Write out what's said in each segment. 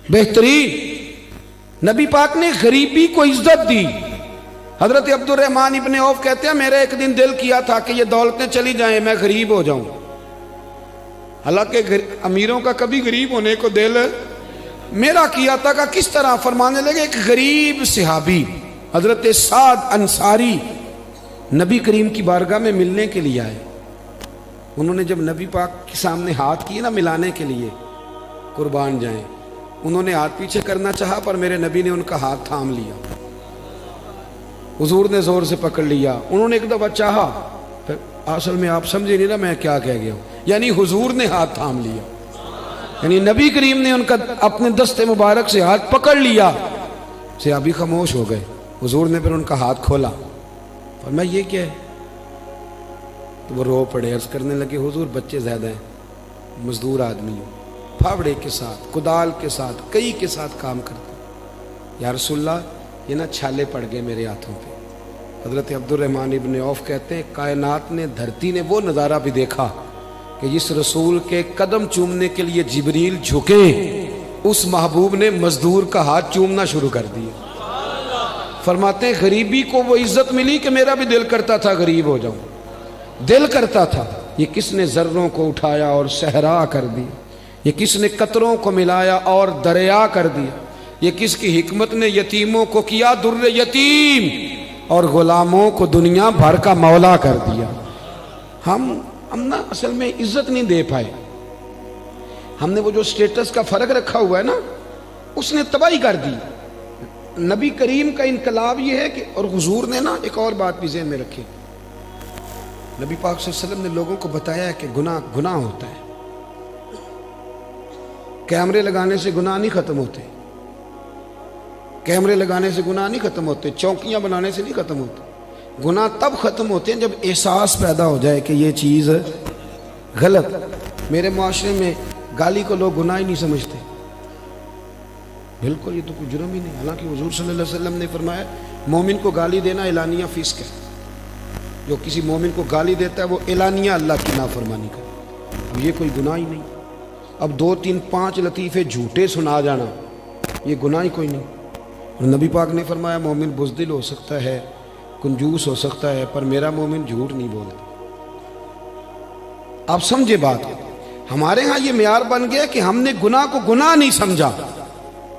बेहतरीन। नबी पाक ने गरीबी को इज्जत दी। हजरत अब्दुर्रहमान इब्ने औफ कहते हैं मेरा एक दिन दिल किया था कि ये दौलतें चली जाएं, मैं गरीब हो जाऊं। हालांकि अमीरों का कभी गरीब होने को दिल मेरा किया था का किस तरह फरमाने लगे। एक गरीब सहाबी हजरत साद अंसारी नबी करीम की बारगाह में मिलने के लिए आए। उन्होंने जब नबी पाक के सामने हाथ किए ना मिलाने के लिए, कुर्बान जाएं, उन्होंने हाथ पीछे करना चाहा पर मेरे नबी ने उनका हाथ थाम लिया। हुजूर ने जोर से पकड़ लिया। उन्होंने एक दफा चाहा, फिर असल में आप समझे नहीं ना मैं क्या कह गया हूं, यानी हुजूर ने हाथ थाम लिया, यानी नबी करीम ने उनका अपने दस्ते मुबारक से हाथ पकड़ लिया। सहाबी खामोश हो गए। हुजूर ने फिर उनका हाथ खोला और मैं ये क्या है, तो वो रो पड़े, अर्ज करने लगे हुजूर बच्चे ज्यादा हैं, मजदूर आदमी हो, फावड़े के साथ कुदाल के साथ कई के साथ काम करते। या रसूलल्लाह ये ना छाले पड़ गए मेरे हाथों पे। हजरत अब्दुर्रहमान इब्ने औफ कहते हैं कायनात ने, धरती ने वो नज़ारा भी देखा कि जिस रसूल के कदम चूमने के लिए जिब्रील झुके, उस महबूब ने मजदूर का हाथ चूमना शुरू कर दिया। फरमाते हैं गरीबी को वो इज्जत मिली कि मेरा भी दिल करता था गरीब हो जाऊं, दिल करता था। ये किसने जर्रों को उठाया और सहरा कर दिया, ये किसने कतरों को मिलाया और दरिया कर दिया, ये किसकी हिकमत ने यतीमों को किया दुर्र यतीम और गुलामों को दुनिया भर का मौला कर दिया। हम ना असल में इज्जत नहीं दे पाए। हमने वो जो स्टेटस का फर्क रखा हुआ है ना, उसने तबाही कर दी। नबी करीम का इनकलाब ये है कि, और हुजूर ने ना एक और बात भी ज़हन में रखी, नबी पाक सल्लल्लाहु अलैहि वसल्लम ने लोगों को बताया कि गुनाह होता है। कैमरे लगाने से गुनाह नहीं खत्म होते, कैमरे लगाने से गुनाह नहीं खत्म होते, चौकियां बनाने से नहीं खत्म होते। गुनाह तब खत्म होते हैं जब एहसास पैदा हो जाए कि ये चीज़ गलत। मेरे माशरे में गाली को लोग गुनाह ही नहीं समझते, बिल्कुल ये तो कोई जुर्म ही नहीं। हालांकि हुजूर सल्लल्लाहु अलैहि वसल्लम ने फरमाया मोमिन को गाली देना एलानिया फिस्क है। जो किसी मोमिन को गाली देता है वो एलानिया अल्लाह की नाफरमानी करे। अब ये कोई गुनाह ही नहीं। अब 2 3 5 लतीफ़े झूठे सुना जाना ये गुनाह ही कोई नहीं। और नबी पाक ने फरमाया मोमिन बुज़दिल हो सकता है, कंजूस हो सकता है, पर मेरा मोमिन झूठ नहीं बोलता। आप समझे बात को। हमारे यहाँ ये म्यार बन गया कि हमने गुनाह को गुनाह नहीं समझा।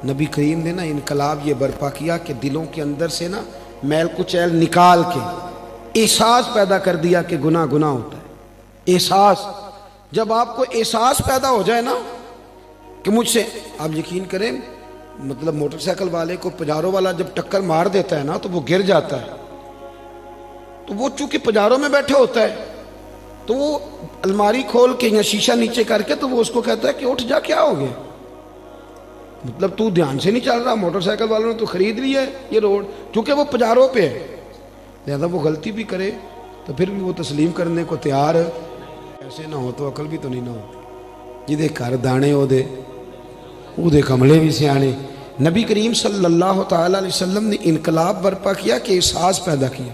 नबी करीम ने ना इनकलाब ये बर्पा किया कि दिलों के अंदर से ना मैल कुचैल निकाल के एहसास पैदा कर दिया कि गुनाह गुनाह होता है। एहसास, जब आपको एहसास पैदा हो जाए ना कि मुझसे, आप यकीन करें, मतलब मोटरसाइकिल वाले को पजारों वाला जब टक्कर मार देता है ना तो वो गिर जाता है, तो वो चूंकि पजारों में बैठे होता है तो वो अलमारी खोल के या शीशा नीचे करके तो वो उसको कहता है कि उठ जा, क्या हो गया, मतलब तू ध्यान से नहीं चल रहा, मोटरसाइकिल वालों ने तो खरीद ली है ये रोड, क्योंकि वो पजारों पे है। लिहाजा वो गलती भी करे तो फिर भी वो तस्लीम करने को तैयार है। ऐसे ना हो तो अकल भी तो नहीं ना होती। जिदे घर दाने ओदे कमले भी सियाने। नबी करीम सल्लल्लाहु तआला अलैहि वसल्लम ने इनकलाब बर्पा किया कि एहसास पैदा किया,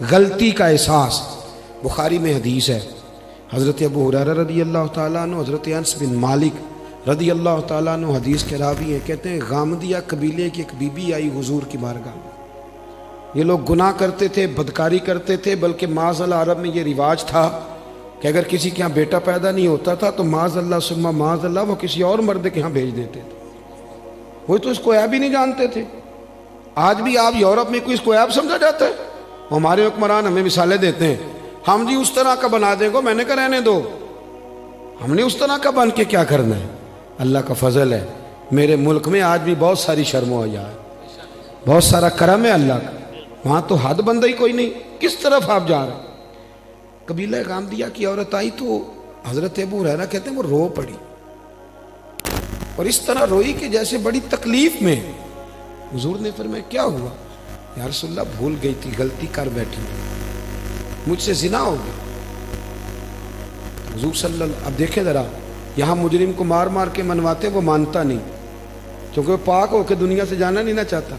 गलती का एहसास। बुखारी में हदीस है, हज़रत अबू हुरैरा रदी अल्लाह तआला अन्हु, हज़रत अनस बिन मालिक रदी अल्लाह तआला अन्हु हदीस के रावी हैं। कहते हैं गामदिया कबीले की एक बीबी आई हुजूर की बारगाह में। ये लोग गुनाह करते थे, बदकारी करते थे, बल्कि माज़अल्लाह अरब में ये रिवाज था कि अगर किसी के यहाँ बेटा पैदा नहीं होता था तो माज़अल्लाह सुम्मा माज़अल्लाह वो किसी और मर्द के यहाँ भेज देते थे। वो तो इसको ऐब ही नहीं जानते थे। आज भी आप यूरोप में कोई इसको ऐब समझा जाता है। हमारे हुक्मरान हमें मिसालें देते हैं, हम जी उस तरह का बना देंगे, मैंने कहा रहने दो, हमने उस तरह का बन के क्या करना है। अल्लाह का फजल है, मेरे मुल्क में आज भी बहुत सारी शर्म हो है, बहुत सारा करम है अल्लाह का। वहाँ तो हद बंदा ही कोई नहीं, किस तरफ आप जा रहे। कबीला गामदिया की औरत आई तो हज़रत अबू हुरैरा कहते हैं वो रो पड़ी और इस तरह रोई कि जैसे बड़ी तकलीफ में। हुजूर ने फरमाया क्या हुआ? या रसूलल्लाह भूल गई थी, गलती कर बैठी, मुझसे जिना हो गया। हुजूर सल्लल्लाहु, अब देखे जरा, यहाँ मुजरिम को मार मार के मनवाते, वो मानता नहीं क्योंकि वो पाक होकर दुनिया से जाना नहीं ना चाहता।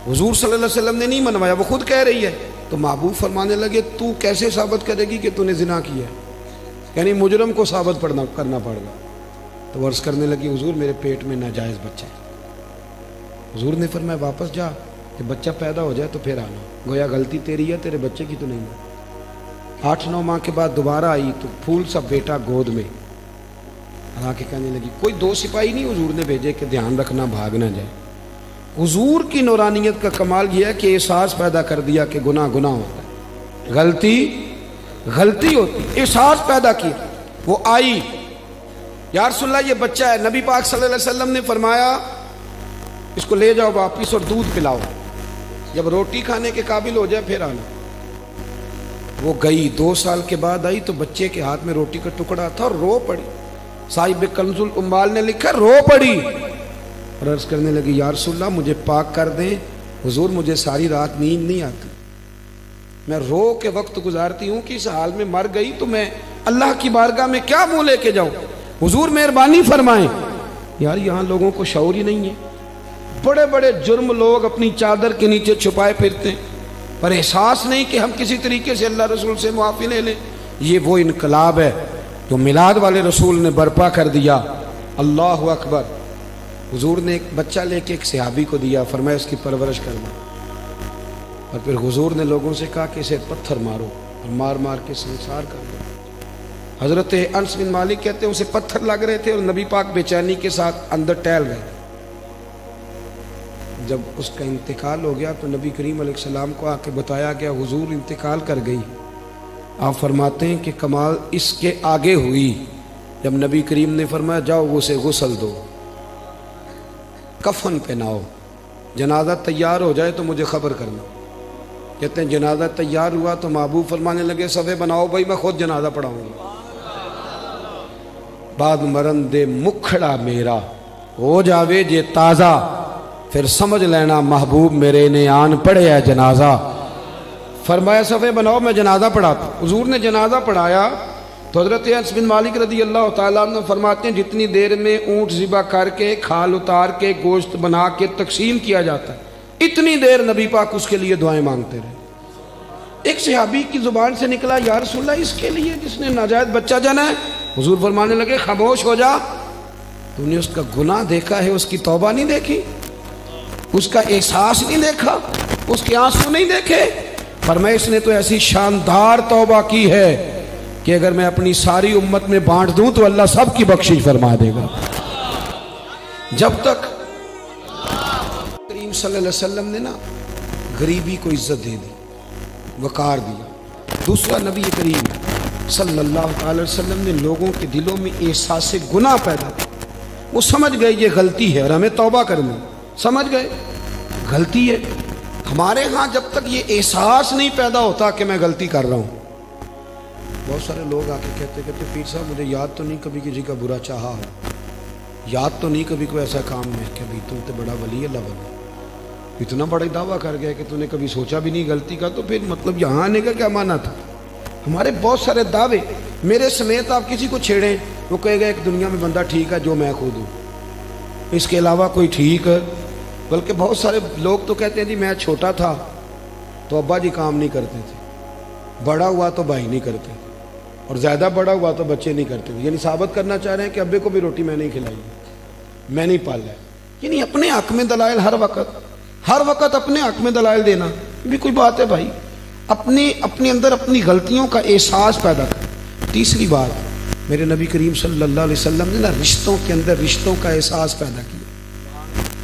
हुजूर सल्लल्लाहु अलैहि वसल्लम ने नहीं मनवाया, वो खुद कह रही है। तो महबूब फरमाने लगे तू कैसे साबित करेगी कि तूने जिना किया है, यानी मुजरम को साबित करना पड़ेगा। तो वर्ष करने लगी हुजूर मेरे पेट में नाजायज़ बच्चा है। हुजूर ने फरमाया वापस जा, कि बच्चा पैदा हो जाए तो फिर आना, गोया गलती तेरी है, तेरे बच्चे की तो नहीं है। 8-9 माह के बाद दोबारा आई तो फूल सा बेटा गोद में, आके कहने लगी कोई 2 सिपाही नहीं हुजूर ने भेजे कि ध्यान रखना भाग ना जाए। हुजूर की नूरानियत का कमाल यह है कि एहसास पैदा कर दिया कि गुनाह गुनाह होता है, गलती गलती होती, एहसास पैदा किया। वो आई, या रसूलल्लाह ये बच्चा है। नबी पाक सल्लल्लाहु अलैहि वसल्लम ने फरमाया इसको ले जाओ वापिस और दूध पिलाओ, जब रोटी खाने के काबिल हो जाए फिर आना। वो गई, 2 साल के बाद आई तो बच्चे के हाथ में रोटी का टुकड़ा था और रो पड़ी। साहिब कंजुल उम्माल ने लिखा रो पड़ी और अर्ज करने लगी या रसूलल्लाह मुझे पाक कर दें, हुजूर मुझे सारी रात नींद नहीं आती, मैं रो के वक्त गुजारती हूँ कि इस हाल में मर गई तो मैं अल्लाह की बारगाह में क्या मुंह लेके जाऊँ, हुजूर मेहरबानी फरमाएं। यार यहाँ लोगों को शऊर ही नहीं है। बड़े बड़े जुर्म लोग अपनी चादर के नीचे छुपाए फिरते हैं, पर एहसास नहीं कि हम किसी तरीके से अल्लाह रसूल से मुआफ़ी ले लें। ये वो इनकलाब है जो मिलाद वाले रसूल ने बर्पा कर दिया। अल्लाह अकबर। हुजूर ने एक बच्चा लेके एक सहाबी को दिया, फरमाया उसकी परवरिश करना, और फिर हुजूर ने लोगों से कहा कि इसे पत्थर मारो और मार मार के संसार कर दो। हजरत अनस बिन मालिक कहते हैं उसे पत्थर लग रहे थे और नबी पाक बेचैनी के साथ अंदर टहल गए। जब उसका इंतकाल हो गया तो नबी करीम अलैहिस्सलाम को आके बताया गया हुजूर इंतकाल कर गई। आप फरमाते हैं कि कमाल इसके आगे हुई जब नबी करीम ने फरमाया जाओ उसे गुस्ल दो, कफन पहनाओ, जनाजा तैयार हो जाए तो मुझे खबर करना। कहते हैं जनाजा तैयार हुआ तो महबूब फरमाने लगे सफ़े बनाओ भाई मैं खुद जनाजा पढ़ाऊंगा। बाद मरन दे मुखड़ा मेरा हो जावे जे ताज़ा, फिर समझ लेना महबूब मेरे ने आन पढ़े है जनाजा। फरमाया सफ़े बनाओ मैं जनाजा पढ़ाता। हुजूर ने जनाजा पढ़ाया तो हज़रत अनस बिन मालिक रज़ी अल्लाह तआला अन्हु फरमाते हैं जितनी देर में ऊँट ज़िबा करके खाल उतार के गोश्त बना के तकसीम किया जाता है, इतनी देर नबी पाक उसके लिए दुआएं मांगते रहे। एक सहाबी की ज़ुबान से निकला या रसूलल्लाह इसके लिए जिसने नाजायज़ बच्चा जना है। हुजूर फरमाने लगे खामोश हो जा, तूने उसका गुनाह देखा है, उसकी तौबा नहीं देखी, उसका एहसास नहीं देखा, उसके आंसू नहीं देखे। फरमाया इसने तो ऐसी शानदार तौबा की है कि अगर मैं अपनी सारी उम्मत में बांट दूं तो अल्लाह सब की बख्शिश फरमा देगा। जब तक करीम सल्लल्लाहु अलैहि वसल्लम ने ना गरीबी को इज्जत दे दी, वकार दिया। दूसरा नबी करीम सल्लल्लाहु अलैहि वसल्लम ने लोगों के दिलों में एहसास गुनाह पैदा किया। वो समझ गए ये गलती है और हमें तौबा करनी, समझ गए गलती है। हमारे यहाँ जब तक ये एहसास नहीं पैदा होता कि मैं गलती कर रहा हूँ, बहुत सारे लोग आके कहते पीर साहब मुझे याद तो नहीं कभी किसी का बुरा चाहा हो, याद तो नहीं कभी कोई ऐसा काम है कि भाई तुम तो बड़ा वली अल्लाह बना, इतना बड़ा दावा कर गया कि तूने कभी सोचा भी नहीं गलती का, तो फिर मतलब यहाँ आने का क्या माना था। हमारे बहुत सारे दावे, मेरे समेत आप किसी को छेड़ें वो कहेगा एक दुनिया में बंदा ठीक है जो मैं खुद हूँ, इसके अलावा कोई ठीक है। बल्कि बहुत सारे लोग तो कहते हैं जी मैं छोटा था तो अब्बा जी काम नहीं करते थे, बड़ा हुआ तो भाई नहीं करते, और ज़्यादा बड़ा हुआ तो बच्चे नहीं करते थे। यानी साबित करना चाह रहे हैं कि अब्बे को भी रोटी मैं नहीं खिलाई, मैं नहीं पाला है। यानी अपने हक में दलाइल हर वक्त अपने हक में दलाइल देना भी कोई बात है भाई। अपने अंदर अपनी गलतियों का एहसास पैदा कर। तीसरी बात, मेरे नबी करीम सल्लल्लाहु अलैहि वसल्लम ने ना रिश्तों के अंदर रिश्तों का एहसास पैदा किया।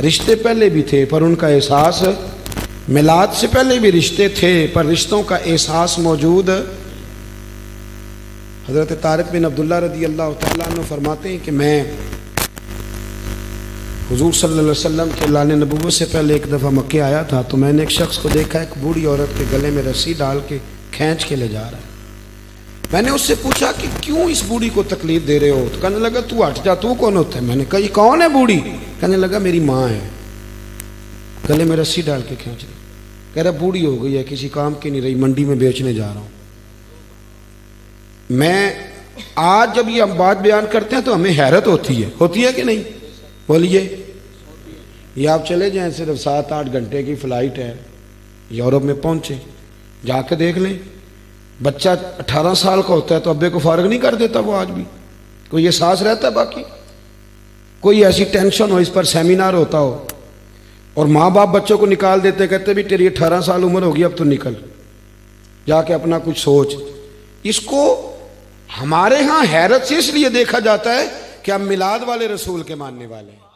रिश्ते पहले भी थे पर उनका एहसास, मिलाद से पहले भी रिश्ते थे पर रिश्तों का एहसास मौजूद। हज़रत तारिक बिन अब्दुल्ला रज़ी अल्लाह तआला अन्हु फरमाते हैं कि मैं हुजूर सल्लल्लाहु अलैहि वसल्लम के लाने नबूवत से पहले एक दफ़ा मक्के आया था तो मैंने एक शख्स को देखा एक बूढ़ी औरत के गले में रस्सी डाल के खींच के ले जा रहा है। मैंने उससे पूछा कि क्यों इस बूढ़ी को तकलीफ दे रहे हो, तो कहने लगा तू हट जा, तू कौन होता है। मैंने कहा ये कौन है बूढ़ी, कहने लगा मेरी माँ है, गले में रस्सी डाल के खींच रही। कह रहा बूढ़ी हो गई है, किसी काम की नहीं रही, मंडी में बेचने जा रहा हूँ। मैं आज जब ये हम बात बयान करते हैं तो हमें हैरत होती है कि नहीं, बोलिए। ये आप चले जाएं, सिर्फ 7-8 घंटे की फ़्लाइट है, यूरोप में पहुँचे, जाके देख लें। बच्चा 18 साल का होता है तो अब्बे को फारग नहीं कर देता वो आज भी, कोई एहसास रहता है। बाकी कोई ऐसी टेंशन हो, इस पर सेमिनार होता हो, और माँ बाप बच्चों को निकाल देते, कहते भी तेरी 18 साल उम्र होगी, अब तो निकल जाके अपना कुछ सोच। इसको हमारे यहाँ हैरत से इसलिए देखा जाता है कि हम मिलाद वाले रसूल के मानने वाले हैं।